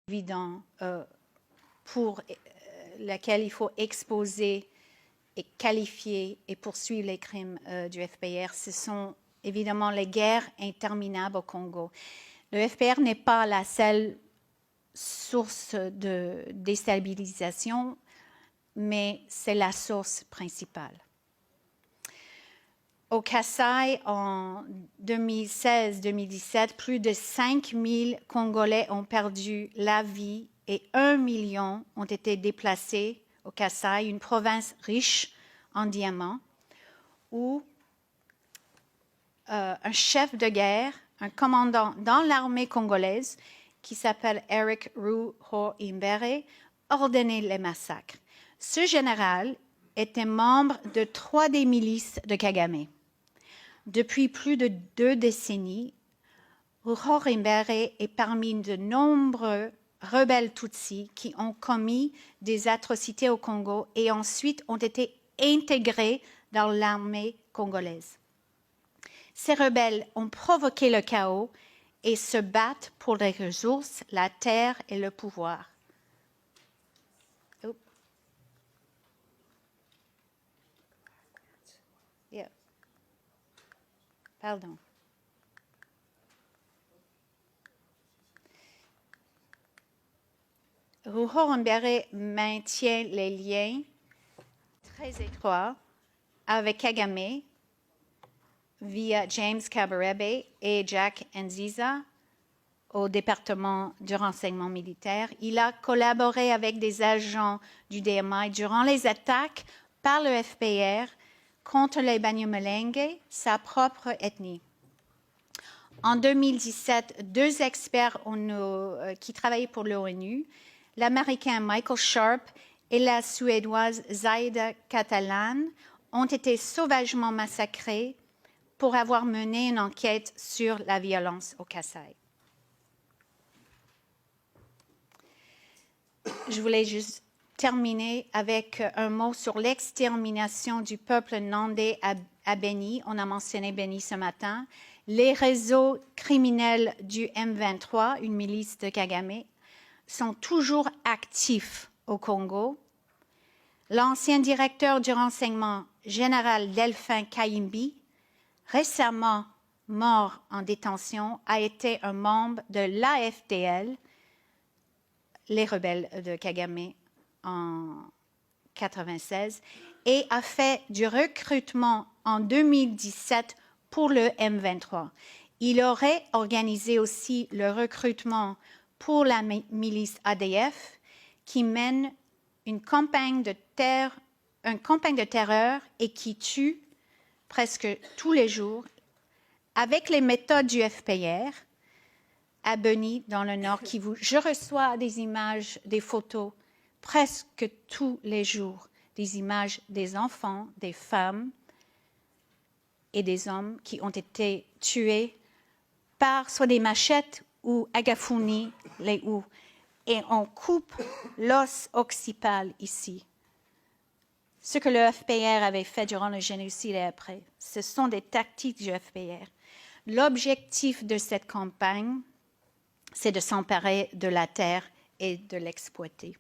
évident pour laquelle il faut exposer et qualifier et poursuivre les crimes du FPR. Ce sont évidemment les guerres interminables au Congo. Le FPR n'est pas la seule source de déstabilisation, mais c'est la source principale. Au Kasaï, en 2016-2017, plus de 5000 Congolais ont perdu la vie et 1 million ont été déplacés au Kasaï, une province riche en diamants, où un chef de guerre, un commandant dans l'armée congolaise, qui s'appelle Eric Ruho-Imbere, ordonnait les massacres. Ce général était membre de 3 des milices de Kagame. Depuis plus de 2 décennies, Ruho-Imbere est parmi de nombreux rebelles Tutsis qui ont commis des atrocités au Congo et ensuite ont été intégrés dans l'armée congolaise. Ces rebelles ont provoqué le chaos et se battent pour les ressources, la terre et le pouvoir. Oh. Yeah. Pardon. Ruho-Imbere maintient les liens très étroits avec Kagame via James Kabarebe et Jack Nziza au département du renseignement militaire. Il a collaboré avec des agents du DMI durant les attaques par le FPR contre les Banyamulenge, sa propre ethnie. En 2017, 2 experts qui travaillaient pour l'ONU, l'Américain Michael Sharp et la Suédoise Zaida Catalan, ont été sauvagement massacrés pour avoir mené une enquête sur la violence au Kasaï. Je voulais juste terminer avec un mot sur l'extermination du peuple nandais à Beni. On a mentionné Beni ce matin. Les réseaux criminels du M23, une milice de Kagame, sont toujours actifs au Congo. L'ancien directeur du renseignement général Delphin Kayimbi, récemment mort en détention, a été un membre de l'AFDL, les rebelles de Kagame, en 1996, et a fait du recrutement en 2017 pour le M23. Il aurait organisé aussi le recrutement pour la milice ADF, qui mène une campagne de terreur et qui tue presque tous les jours, avec les méthodes du FPR, à Beni, dans le Nord Kivu. Je reçois des images, des photos, presque tous les jours, des images des enfants, des femmes et des hommes qui ont été tués par soit des machettes ou agafuni, les houes. Et on coupe l'os occipal ici. Ce que le FPR avait fait durant le génocide et après, ce sont des tactiques du FPR. L'objectif de cette campagne, c'est de s'emparer de la terre et de l'exploiter.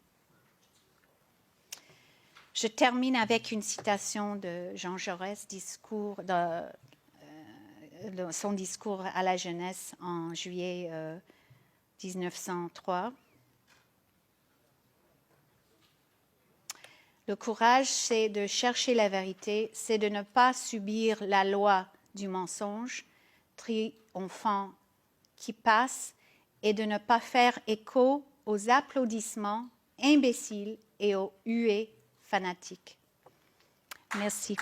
Je termine avec une citation de Jean Jaurès, son discours à la jeunesse en juillet 1903. Le courage, c'est de chercher la vérité, c'est de ne pas subir la loi du mensonge triomphant qui passe et de ne pas faire écho aux applaudissements imbéciles et aux huées fanatiques. Merci.